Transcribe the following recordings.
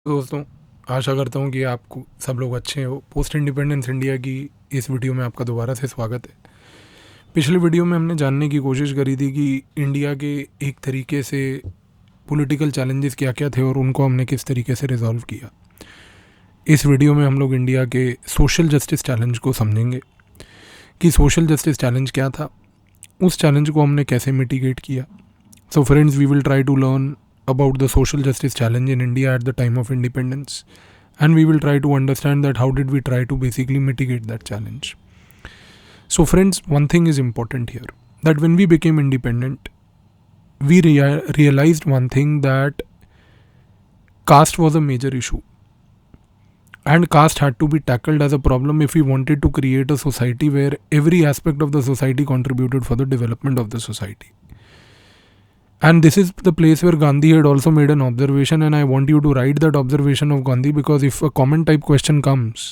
दोस्तों, आशा करता हूँ कि आपको सब लोग अच्छे हो। पोस्ट इंडिपेंडेंस इंडिया की इस वीडियो में आपका दोबारा से स्वागत है। पिछले वीडियो में हमने जानने की कोशिश करी थी कि इंडिया के एक तरीके से पॉलिटिकल चैलेंजेस क्या क्या थे और उनको हमने किस तरीके से रिजॉल्व किया। इस वीडियो में हम लोग इंडिया के सोशल जस्टिस चैलेंज को समझेंगे कि सोशल जस्टिस चैलेंज क्या था, उस चैलेंज को हमने कैसे मिटिगेट किया। So friends, we will try to learn about the social justice challenge in India at the time of independence, and we will try to understand that how did we try to basically mitigate that challenge. So friends, one thing is important here, that when we became independent, we realized one thing, that caste was a major issue and caste had to be tackled as a problem if we wanted to create a society where every aspect of the society contributed for the development of the society. And this is the place where Gandhi had also made an observation, and I want you to write that observation of Gandhi, because if a comment type question comes,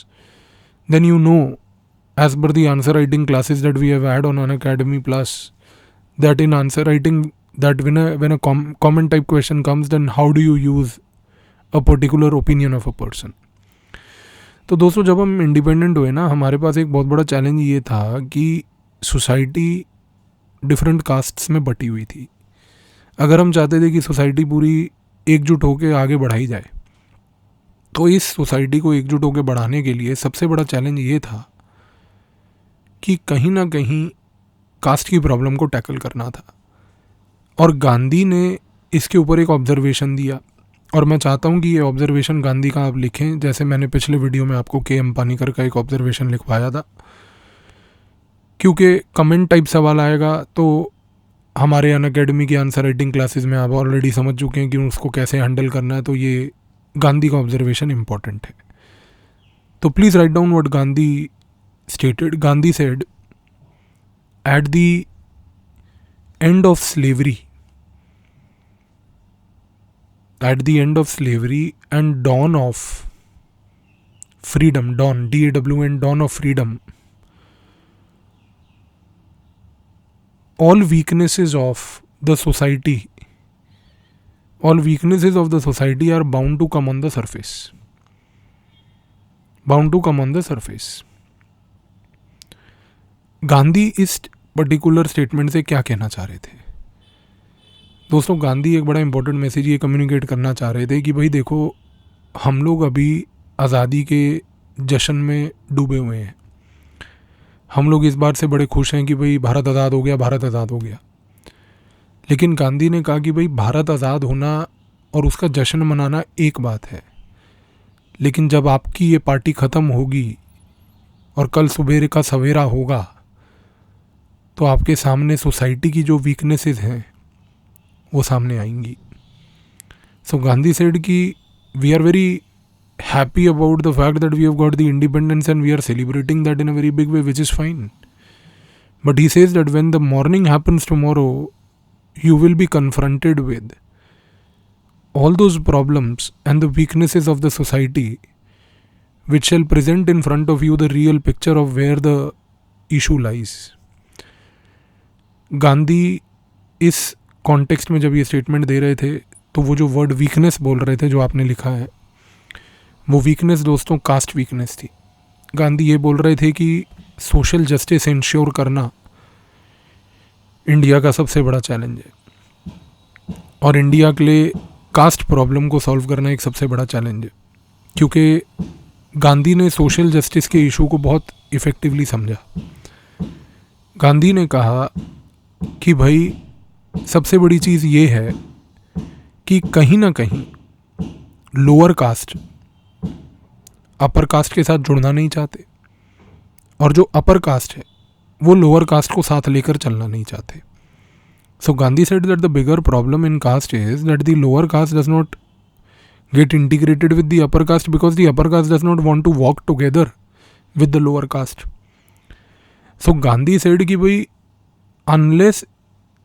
then you know, as per the answer writing classes that we have had on Unacademy Plus, that in answer writing, that when a comment type question comes, then how do you use a particular opinion of a person. तो दोस्तों, जब हम independent हुए ना, हमारे पास एक बहुत बड़ा चैलेंज ये था कि सोसाइटी डिफरेंट कास्ट्स में बटी हुई थी। अगर हम चाहते थे कि सोसाइटी पूरी एकजुट होकर आगे बढ़ाई जाए, तो इस सोसाइटी को एकजुट होकर बढ़ाने के लिए सबसे बड़ा चैलेंज ये था कि कहीं ना कहीं कास्ट की प्रॉब्लम को टैकल करना था। और गांधी ने इसके ऊपर एक ऑब्जर्वेशन दिया, और मैं चाहता हूँ कि ये ऑब्जर्वेशन गांधी का आप लिखें, जैसे मैंने पिछले वीडियो में आपको के.एम. पानीकर का एक ऑब्जर्वेशन लिखवाया था। क्योंकि कमेंट टाइप सवाल आएगा तो हमारे अनअकैडमी की आंसर राइटिंग क्लासेस में आप ऑलरेडी समझ चुके हैं कि उसको कैसे हैंडल करना है। तो ये गांधी का ऑब्जर्वेशन इम्पॉर्टेंट है। तो please write down what Gandhi stated. Gandhi said, at the end of slavery and dawn of freedom, dawn, DAWN, dawn of freedom, all weaknesses of the society are bound to come on the surface. Gandhi इस particular statement से क्या कहना चाह रहे थे? दोस्तों, गांधी एक बड़ा इंपॉर्टेंट मैसेज ये कम्युनिकेट करना चाह रहे थे कि भाई देखो, हम लोग अभी आज़ादी के जश्न में डूबे हुए हैं। हम लोग इस बात से बड़े खुश हैं कि भाई भारत आज़ाद हो गया। लेकिन गांधी ने कहा कि भाई भारत आज़ाद होना और उसका जश्न मनाना एक बात है, लेकिन जब आपकी ये पार्टी ख़त्म होगी और कल सुबह का सवेरा होगा, तो आपके सामने सोसाइटी की जो वीकनेसेस हैं वो सामने आएंगी। सो गांधी सेड कि we are very happy about the fact that we have got the independence and we are celebrating that in a very big way, which is fine. But he says that when the morning happens tomorrow, you will be confronted with all those problems and the weaknesses of the society, which shall present in front of you the real picture of where the issue lies. Gandhi इस context में जब ये statement दे रहे थे, तो वो जो word weakness बोल रहे थे, जो आपने लिखा है, वो वीकनेस दोस्तों कास्ट वीकनेस थी। गांधी ये बोल रहे थे कि सोशल जस्टिस इंश्योर करना इंडिया का सबसे बड़ा चैलेंज है, और इंडिया के लिए कास्ट प्रॉब्लम को सॉल्व करना एक सबसे बड़ा चैलेंज है। क्योंकि गांधी ने सोशल जस्टिस के इशू को बहुत इफ़ेक्टिवली समझा। गांधी ने कहा कि भाई सबसे बड़ी चीज़ ये है कि कहीं ना कहीं लोअर कास्ट अपर कास्ट के साथ जुड़ना नहीं चाहते, और जो अपर कास्ट है वो लोअर कास्ट को साथ लेकर चलना नहीं चाहते। So Gandhi said that the bigger problem in caste is that the lower caste does not get integrated with the upper caste, because the upper caste does not want to walk together with the lower caste. So Gandhi said कि भाई unless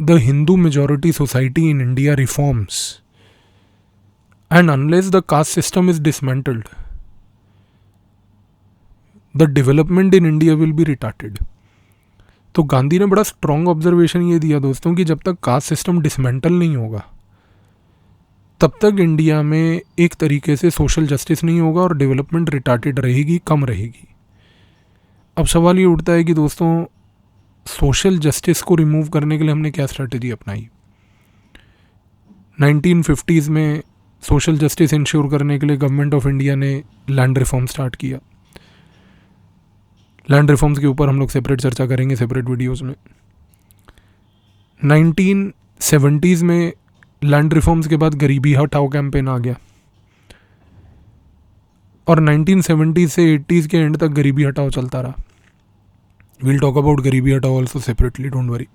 the Hindu majority society in India reforms and unless the caste system is dismantled, the development in India will be retarded. तो गांधी ने बड़ा strong observation ये दिया दोस्तों कि जब तक कास्ट सिस्टम डिसमेंटल नहीं होगा, तब तक इंडिया में एक तरीके से सोशल जस्टिस नहीं होगा और डेवलपमेंट रिटार्टेड रहेगी, कम रहेगी। अब सवाल ये उठता है कि दोस्तों सोशल जस्टिस को रिमूव करने के लिए हमने क्या स्ट्रैटेजी अपनाई। 1950s में सोशल जस्टिस इंश्योर करने के लिए गवर्नमेंट ऑफ इंडिया ने लैंड रिफॉर्म स्टार्ट किया। लैंड रिफॉर्म्स के ऊपर हम लोग सेपरेट चर्चा करेंगे सेपरेट वीडियोस में। 1970s में लैंड रिफॉर्म्स के बाद गरीबी हटाओ कैंपेन आ गया और 1970s से 80s के एंड तक गरीबी हटाओ चलता रहा। विल टॉक अबाउट गरीबी हटाओ also separately, don't worry.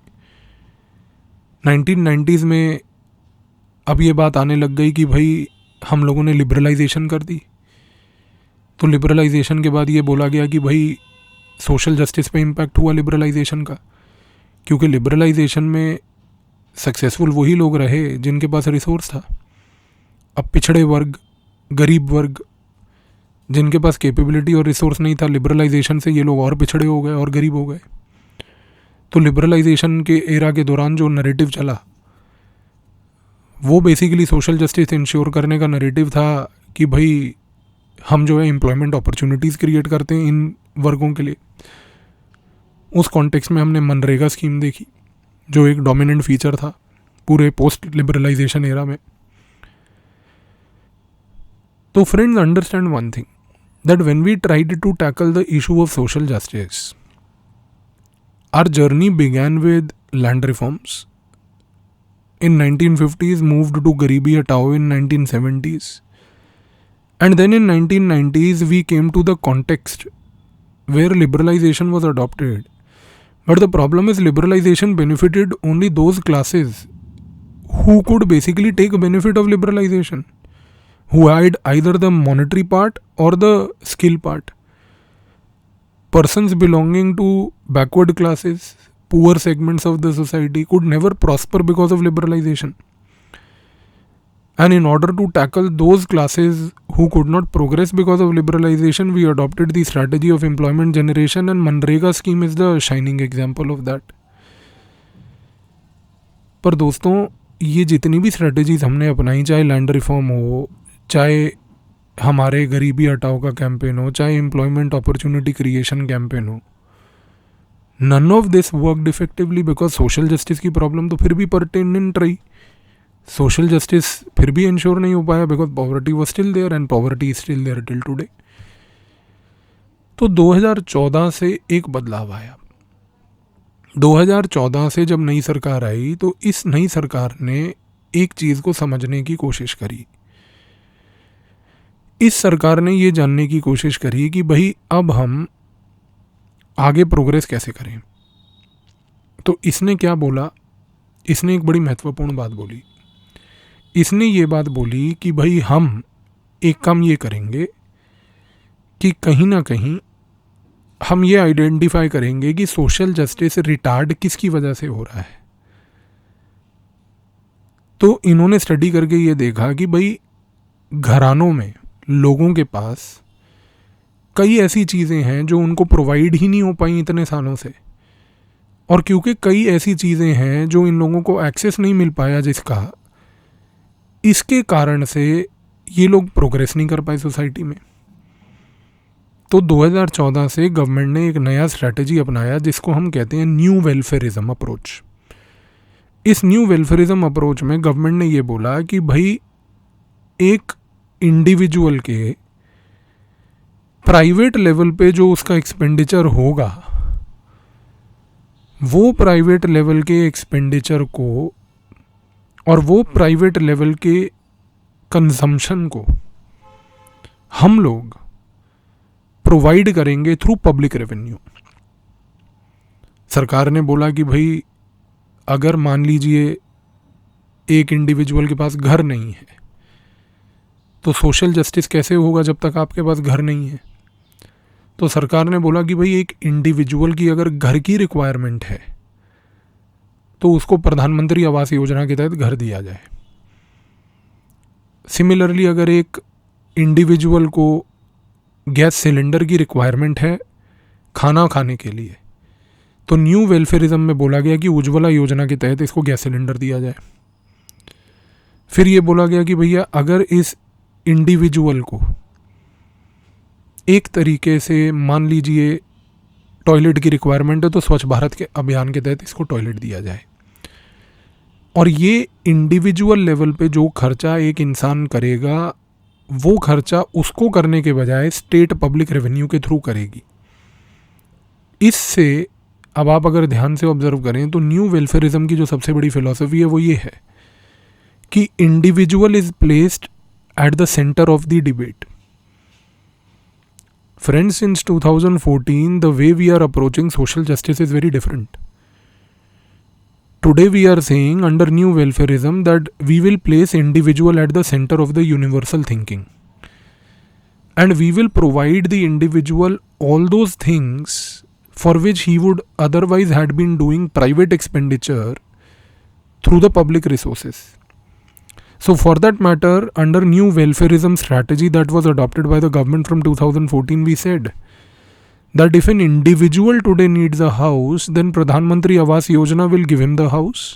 1990s में अब ये बात आने लग गई कि भाई हम लोगों ने लिबरलाइजेशन कर दी। तो लिबरलाइजेशन के बाद ये बोला गया कि भाई सोशल जस्टिस पे इम्पैक्ट हुआ लिबरलाइजेशन का, क्योंकि लिबरलाइजेशन में सक्सेसफुल वही लोग रहे जिनके पास रिसोर्स था। अब पिछड़े वर्ग, गरीब वर्ग, जिनके पास कैपेबिलिटी और रिसोर्स नहीं था, लिबरलाइजेशन से ये लोग और पिछड़े हो गए और गरीब हो गए। तो लिबरलाइजेशन के एरा के दौरान जो नैरेटिव चला वो बेसिकली सोशल जस्टिस इंश्योर करने का नैरेटिव था कि भाई हम जो है एम्प्लॉयमेंट अपॉर्चुनिटीज़ क्रिएट करते हैं इन वर्गों के लिए। उस कॉन्टेक्स्ट में हमने मनरेगा स्कीम देखी जो एक डोमिनेंट फीचर था पूरे पोस्ट लिबरलाइजेशन एरा में। तो friends, understand one thing, that when we tried to tackle the issue of social justice, our journey began with land reforms. In 1950s, moved to Garibi Hatao in 1970s. And then in 1990s, we came to the context where liberalization was adopted. But the problem is liberalization benefited only those classes who could basically take benefit of liberalization, who had either the monetary part or the skill part. Persons belonging to backward classes, poor segments of the society could never prosper because of liberalization. And in order to tackle those classes who could not progress because of liberalization, we adopted the strategy of employment generation, and MNREGA scheme is the shining example of that. पर दोस्तों, ये जितनी भी strategies हमने अपनाई, चाहे land reform हो, चाहे हमारे गरीबी हटाओ का कैंपेन हो, चाहे एम्प्लॉयमेंट अपॉर्चुनिटी क्रिएशन कैंपेन हो, none of this worked effectively because social justice की प्रॉब्लम तो फिर भी परटेनेंट रही। सोशल जस्टिस फिर भी इंश्योर नहीं हो पाया because poverty was still there and poverty is still there till today. तो 2014 से एक बदलाव आया। 2014 से जब नई सरकार आई तो इस नई सरकार ने एक चीज़ को समझने की कोशिश करी। इस सरकार ने ये जानने की कोशिश करी कि भाई अब हम आगे प्रोग्रेस कैसे करें। तो इसने क्या बोला, इसने एक बड़ी महत्वपूर्ण बात बोली। इसने ये बात बोली कि भाई हम एक काम ये करेंगे कि कहीं ना कहीं हम ये आइडेंटिफाई करेंगे कि सोशल जस्टिस रिटार्ड किसकी वजह से हो रहा है। तो इन्होंने स्टडी करके ये देखा कि भाई घरानों में लोगों के पास कई ऐसी चीज़ें हैं जो उनको प्रोवाइड ही नहीं हो पाई इतने सालों से, और क्योंकि कई ऐसी चीज़ें हैं जो इन लोगों को एक्सेस नहीं मिल पाया जिसका, इसके कारण से ये लोग प्रोग्रेस नहीं कर पाए सोसाइटी में। तो 2014 से गवर्नमेंट ने एक नया स्ट्रैटेजी अपनाया जिसको हम कहते हैं न्यू वेलफेयरिज्म अप्रोच। इस न्यू वेलफेयरिज्म अप्रोच में गवर्नमेंट ने ये बोला कि भाई एक इंडिविजुअल के प्राइवेट लेवल पे जो उसका एक्सपेंडिचर होगा, वो प्राइवेट लेवल के एक्सपेंडिचर को और वो प्राइवेट लेवल के कंजम्पशन को हम लोग प्रोवाइड करेंगे थ्रू पब्लिक रेवेन्यू। सरकार ने बोला कि भाई अगर मान लीजिए एक इंडिविजुअल के पास घर नहीं है तो सोशल जस्टिस कैसे होगा जब तक आपके पास घर नहीं है। तो सरकार ने बोला कि भाई एक इंडिविजुअल की अगर घर की रिक्वायरमेंट है तो उसको प्रधानमंत्री आवास योजना के तहत घर दिया जाए। सिमिलरली अगर एक इंडिविजुअल को गैस सिलेंडर की रिक्वायरमेंट है खाना खाने के लिए तो न्यू वेलफेयरिज्म में बोला गया कि उज्ज्वला योजना के तहत इसको गैस सिलेंडर दिया जाए। फिर ये बोला गया कि भैया अगर इस इंडिविजुअल को एक तरीके से मान लीजिए टॉयलेट की रिक्वायरमेंट है तो स्वच्छ भारत के अभियान के तहत इसको टॉयलेट दिया जाए, और ये इंडिविजुअल लेवल पे जो खर्चा एक इंसान करेगा वो खर्चा उसको करने के बजाय स्टेट पब्लिक रेवेन्यू के थ्रू करेगी। इससे अब आप अगर ध्यान से ऑब्जर्व करें तो न्यू वेलफेयरिज्म की जो सबसे बड़ी फिलॉसफी है वो ये है कि individual is placed at the centre of the debate. Friends, since 2014, the way we are approaching social justice is very different. Today we are saying under new welfareism that we will place individual at the center of the universal thinking. And we will provide the individual all those things for which he would otherwise had been doing private expenditure through the public resources. So for that matter, under new welfareism strategy that was adopted by the government from 2014, we said that if an individual today needs a house, then Pradhan Mantri Awas Yojana will give him the house.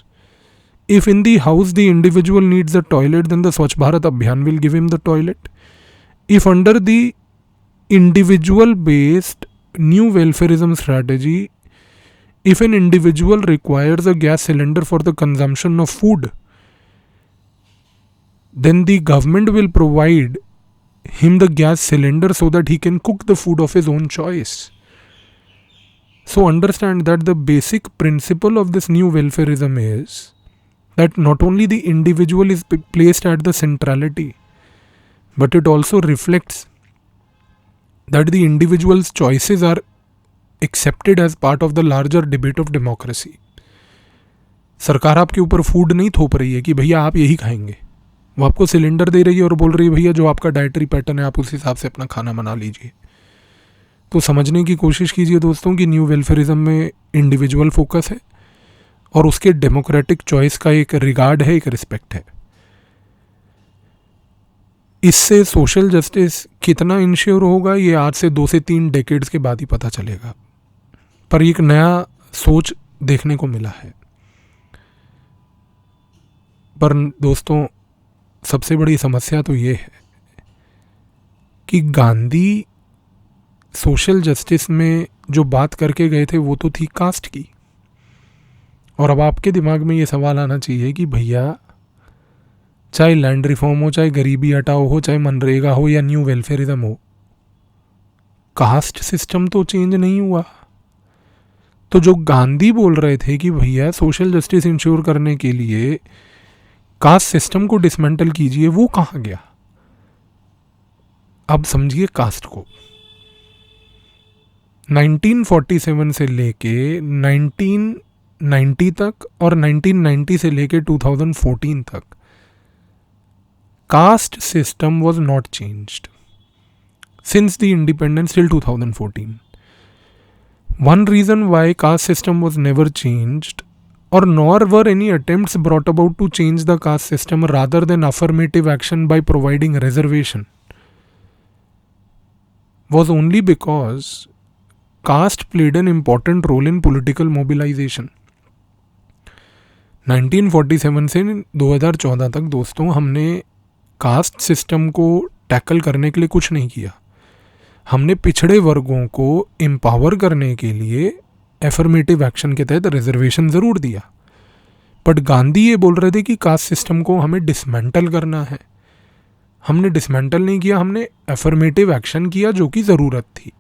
If in the house the individual needs a toilet, then the Swachh Bharat Abhiyan will give him the toilet. If under the individual based new welfareism strategy, if an individual requires a gas cylinder for the consumption of food, then the government will provide him the gas cylinder so that he can cook the food of his own choice. So understand that the basic principle of this new welfareism is that not only the individual is placed at the centrality, but it also reflects that the individual's choices are accepted as part of the larger debate of democracy. सरकार आपके ऊपर food नहीं थोप रही है कि भैया आप यही खाएंगे, वो आपको सिलेंडर दे रही है और बोल रही है भैया जो आपका डाइटरी पैटर्न है आप उस हिसाब से अपना खाना बना लीजिए। तो समझने की कोशिश कीजिए दोस्तों कि न्यू वेलफेयरिज्म में इंडिविजुअल फोकस है और उसके डेमोक्रेटिक चॉइस का एक रिगार्ड है, एक रिस्पेक्ट है। इससे सोशल जस्टिस कितना इंश्योर होगा ये आज से 2 से 3 डेकेड्स के बाद ही पता चलेगा, पर एक नया सोच देखने को मिला है। पर दोस्तों सबसे बड़ी समस्या तो ये है कि गांधी सोशल जस्टिस में जो बात करके गए थे वो तो थी कास्ट की, और अब आपके दिमाग में ये सवाल आना चाहिए कि भैया चाहे लैंड रिफॉर्म हो, चाहे गरीबी हटाओ हो, चाहे मनरेगा हो या न्यू वेलफेयरिज्म हो, कास्ट सिस्टम तो चेंज नहीं हुआ। तो जो गांधी बोल रहे थे कि भैया सोशल जस्टिस इंश्योर करने के लिए कास्ट सिस्टम को डिसमेंटल कीजिए, वो कहाँ गया? अब समझिए कास्ट को 1947 से लेके 1990 तक और 1990 से लेके 2014 तक caste system was not changed since the independence till 2014. One reason why caste system was never changed, or nor were any attempts brought about to change the caste system rather than affirmative action by providing reservation, was only because caste played an important role in political mobilization. 1947 से 2014 तक दोस्तों हमने caste system को tackle करने के लिए कुछ नहीं किया। हमने पिछड़े वर्गों को एम्पावर करने के लिए एफर्मेटिव एक्शन के तहत रिजर्वेशन ज़रूर दिया, बट गांधी ये बोल रहे थे कि कास्ट सिस्टम को हमें डिसमेंटल करना है। हमने डिसमेंटल नहीं किया, हमने एफर्मेटिव एक्शन किया जो कि ज़रूरत थी।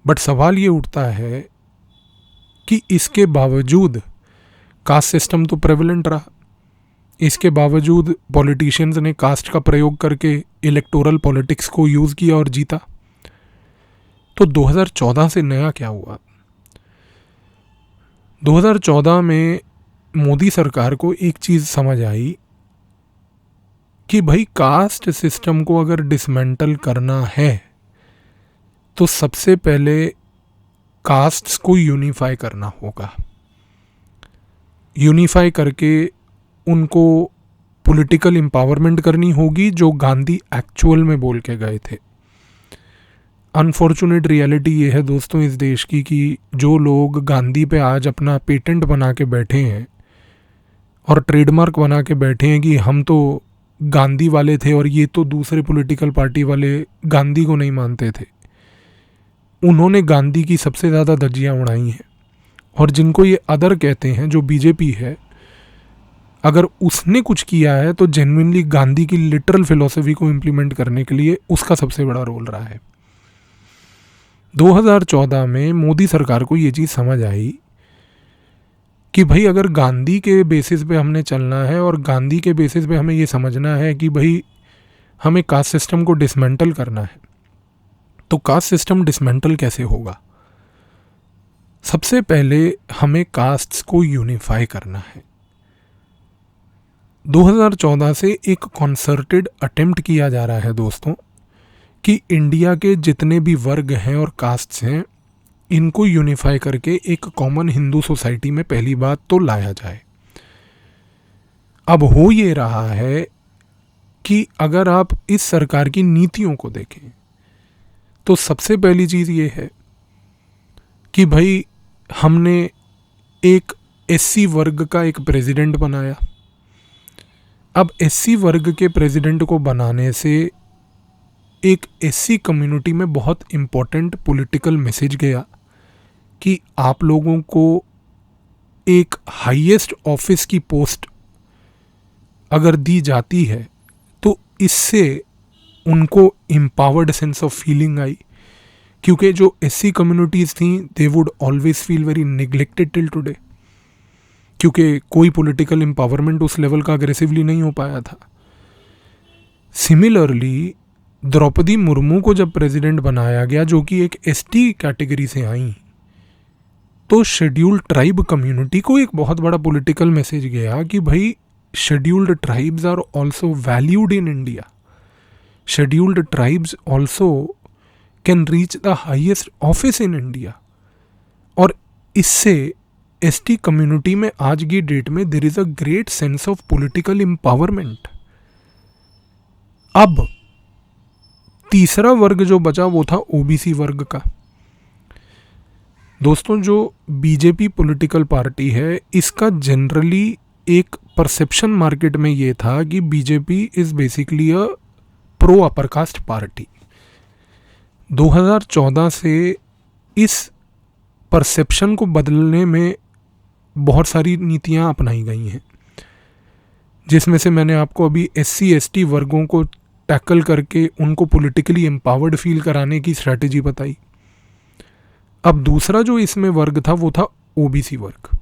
बट सवाल ये उठता है कि इसके बावजूद कास्ट सिस्टम तो प्रेवलेंट रहा, इसके बावजूद पॉलिटिशियंस ने कास्ट का प्रयोग करके इलेक्टोरल पॉलिटिक्स को यूज़ किया और जीता। तो 2014 से नया क्या हुआ? 2014 में मोदी सरकार को एक चीज़ समझ आई कि भाई कास्ट सिस्टम को अगर डिसमेंटल करना है तो सबसे पहले कास्ट्स को यूनिफाई करना होगा। यूनिफाई करके उनको पॉलिटिकल एम्पावरमेंट करनी होगी, जो गांधी एक्चुअल में बोल के गए थे। अनफॉर्चुनेट रियलिटी ये है दोस्तों इस देश की कि जो लोग गांधी पे आज अपना पेटेंट बना के बैठे हैं और ट्रेडमार्क बना के बैठे हैं कि हम तो गांधी वाले थे और ये तो दूसरे पॉलिटिकल पार्टी वाले गांधी को नहीं मानते थे। उन्होंने गांधी की सबसे ज़्यादा धज्जियाँ उड़ाई हैं। और जिनको ये अदर कहते हैं, जो बीजेपी है, अगर उसने कुछ किया है तो जेन्युइनली गांधी की लिटरल फिलॉसफी को इम्प्लीमेंट करने के लिए उसका सबसे बड़ा रोल रहा है। 2014 में मोदी सरकार को ये चीज़ समझ आई कि भाई अगर गांधी के बेसिस पे हमने चलना है और गांधी के बेसिस पे हमें ये समझना है कि भाई हमें कास्ट सिस्टम को डिसमेंटल करना है, तो कास्ट सिस्टम डिसमेंटल कैसे होगा? सबसे पहले हमें कास्ट्स को यूनिफाई करना है। 2014 से एक कॉन्सर्टेड अटेम्प्ट किया जा रहा है दोस्तों कि इंडिया के जितने भी वर्ग हैं और कास्ट्स हैं, इनको यूनिफाई करके एक कॉमन हिंदू सोसाइटी में पहली बात तो लाया जाए। अब हो ये रहा है कि अगर आप इस सरकार की नीतियों को देखें तो सबसे पहली चीज़ ये है कि भाई हमने एक एससी वर्ग का एक प्रेसिडेंट बनाया। अब एससी वर्ग के प्रेसिडेंट को बनाने से एक एससी कम्युनिटी में बहुत इम्पोर्टेंट पॉलिटिकल मैसेज गया कि आप लोगों को एक हाईएस्ट ऑफिस की पोस्ट अगर दी जाती है तो इससे उनको एम्पावर्ड सेंस ऑफ फीलिंग आई, क्योंकि जो एससी कम्युनिटीज़ थी they would always feel very neglected till today, क्योंकि कोई पॉलिटिकल एम्पावरमेंट उस लेवल का अग्रेसिवली नहीं हो पाया था। सिमिलरली द्रौपदी मुर्मू को जब प्रेसिडेंट बनाया गया, जो कि एक एसटी कैटेगरी से आई, तो शेड्यूल्ड ट्राइब कम्युनिटी को एक बहुत बड़ा पॉलिटिकल मैसेज गया कि भाई scheduled tribes are also valued in India, scheduled tribes also can reach the highest office in India. और इससे एसटी कम्युनिटी में आज की डेट में there is a great sense of political empowerment. अब तीसरा वर्ग जो बचा वो था ओबीसी वर्ग का। दोस्तों, जो बीजेपी पॉलिटिकल पार्टी है, इसका जनरली एक परसेप्शन मार्केट में ये था कि BJP is basically a pro upper caste party. 2014 से इस परसेप्शन को बदलने में बहुत सारी नीतियां अपनाई गई हैं, जिसमें से मैंने आपको अभी एससी एसटी वर्गों को टैकल करके उनको पॉलिटिकली एम्पावर्ड फील कराने की स्ट्रैटेजी बताई। अब दूसरा जो इसमें वर्ग था वो था ओबीसी वर्ग।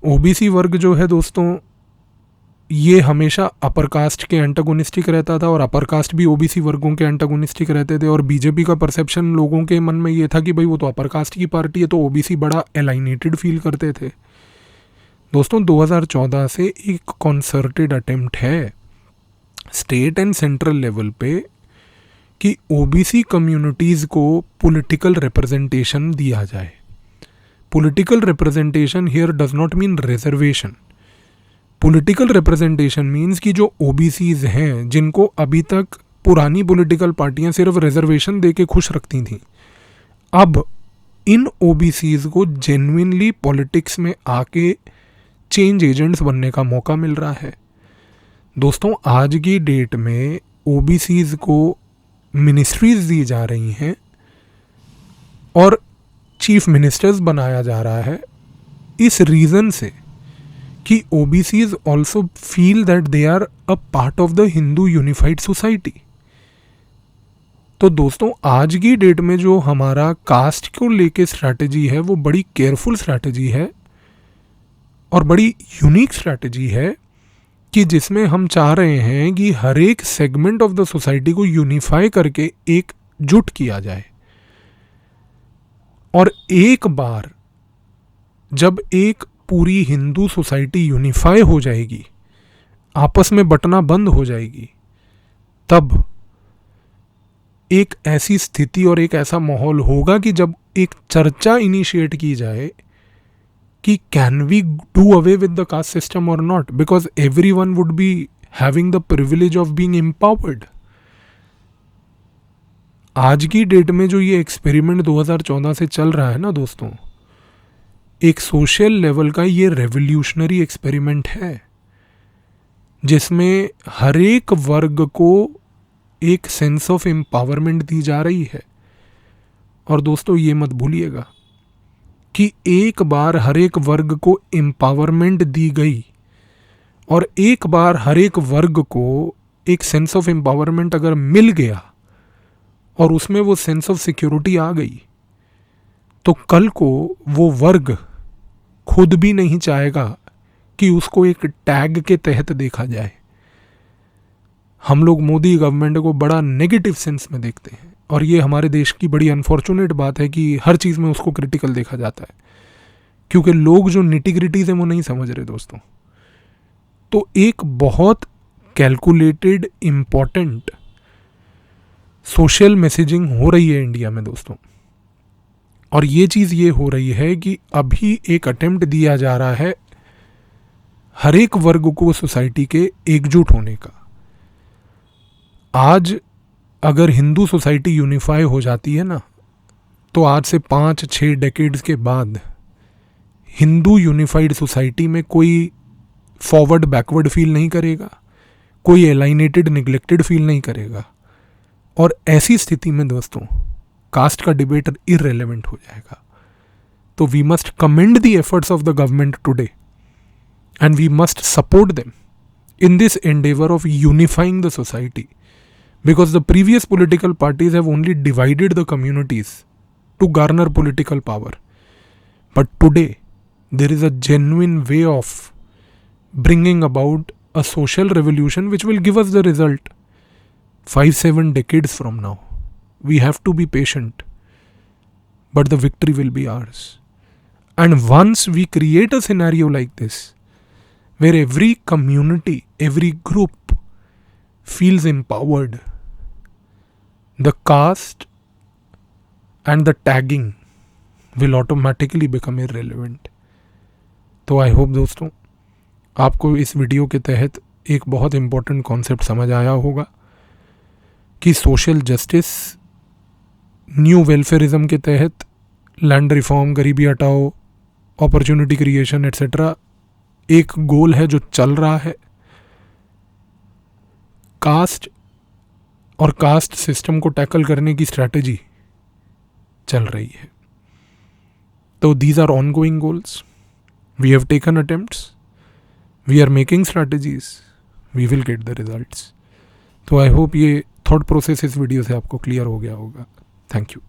ओबीसी वर्ग जो है दोस्तों, ये हमेशा अपर कास्ट के एंटागोनिस्टिक रहता था और अपर कास्ट भी ओबीसी वर्गों के एंटागोनिस्टिक रहते थे। और बीजेपी का परसेप्शन लोगों के मन में ये था कि भाई वो तो अपर कास्ट की पार्टी है, तो ओबीसी बड़ा एलाइनेटेड फील करते थे। दोस्तों, 2014 से एक कॉन्सर्टेड अटेम्प्ट है स्टेट एंड सेंट्रल लेवल पे कि ओबीसी कम्युनिटीज़ को पॉलिटिकल रिप्रेजेंटेशन दिया जाए। Political representation here does not mean reservation. Political representation means कि जो ओबीसीज हैं, जिनको अभी तक पुरानी पॉलिटिकल पार्टियां सिर्फ रिजर्वेशन दे के खुश रखती थीं, अब इन ओबीसीज को जेन्युइनली पॉलिटिक्स में आके चेंज एजेंट्स बनने का मौका मिल रहा है। दोस्तों, आज की डेट में ओबीसीज को मिनिस्ट्रीज दी जा रही हैं और चीफ मिनिस्टर्स बनाया जा रहा है, इस रीज़न से कि OBCs also feel that they are a part of the Hindu unified society. तो दोस्तों, आज की डेट में जो हमारा कास्ट को लेके स्ट्रैटेजी है वो बड़ी केयरफुल स्ट्रैटेजी है और बड़ी यूनिक स्ट्रैटेजी है कि जिसमें हम चाह रहे हैं कि हर एक सेगमेंट ऑफ द सोसाइटी को यूनिफाई करके एक जुट किया जाए। और एक बार जब एक पूरी हिंदू सोसाइटी यूनिफाई हो जाएगी, आपस में बंटना बंद हो जाएगी, तब एक ऐसी स्थिति और एक ऐसा माहौल होगा कि जब एक चर्चा इनिशिएट की जाए कि can we do away with the caste system और not, because everyone would be having the privilege of being empowered. आज की डेट में जो ये एक्सपेरिमेंट 2014 से चल रहा है ना दोस्तों, एक सोशल लेवल का ये रेवोल्यूशनरी एक्सपेरिमेंट है जिसमें हर एक वर्ग को एक सेंस ऑफ एम्पावरमेंट दी जा रही है। और दोस्तों ये मत भूलिएगा कि एक बार हर एक वर्ग को एम्पावरमेंट दी गई और एक बार हर एक वर्ग को एक सेंस ऑफ एम्पावरमेंट अगर मिल गया और उसमें वो सेंस ऑफ सिक्योरिटी आ गई, तो कल को वो वर्ग खुद भी नहीं चाहेगा कि उसको एक टैग के तहत देखा जाए। हम लोग मोदी गवर्नमेंट को बड़ा नेगेटिव सेंस में देखते हैं और ये हमारे देश की बड़ी अनफॉर्चुनेट बात है कि हर चीज़ में उसको क्रिटिकल देखा जाता है, क्योंकि लोग जो निटिग्रिटीज है वो नहीं समझ रहे दोस्तों। तो एक बहुत कैलकुलेटेड इम्पॉर्टेंट सोशल मैसेजिंग हो रही है इंडिया में दोस्तों। और ये चीज़ ये हो रही है कि अभी एक अटेम्प्ट दिया जा रहा है हर एक वर्ग को सोसाइटी के एकजुट होने का। आज अगर हिंदू सोसाइटी यूनिफाई हो जाती है ना, तो आज से 5-6 डेकेड्स के बाद हिंदू यूनिफाइड सोसाइटी में कोई फॉरवर्ड बैकवर्ड फील नहीं करेगा, कोई एलाइनेटेड निगलेक्टेड फील नहीं करेगा। और ऐसी स्थिति में दोस्तों कास्ट का डिबेट इररेलेवेंट हो जाएगा। तो we must commend the efforts of the government today and we must support them in this endeavor of unifying the society, because the previous political parties have only divided the communities to garner political power. But today there is a genuine way of bringing about a social revolution which will give us the result 5-7 decades from now. We have to be patient, but the victory will be ours. And once we create a scenario like this, where every community, every group feels empowered, the caste and the tagging will automatically become irrelevant. तो I hope दोस्तों आपको इस video के तहत एक बहुत important concept समझ आया होगा कि सोशल जस्टिस, न्यू वेलफेयरिज्म के तहत लैंड रिफॉर्म, गरीबी हटाओ, अपॉर्चुनिटी क्रिएशन एट्सेट्रा एक गोल है जो चल रहा है। कास्ट और कास्ट सिस्टम को टैकल करने की स्ट्रैटेजी चल रही है। तो these are ongoing goals, we have taken attempts, we are making strategies, we will get the results. तो आई होप ये थॉट प्रोसेस इस वीडियो से आपको क्लियर हो गया होगा। Thank you.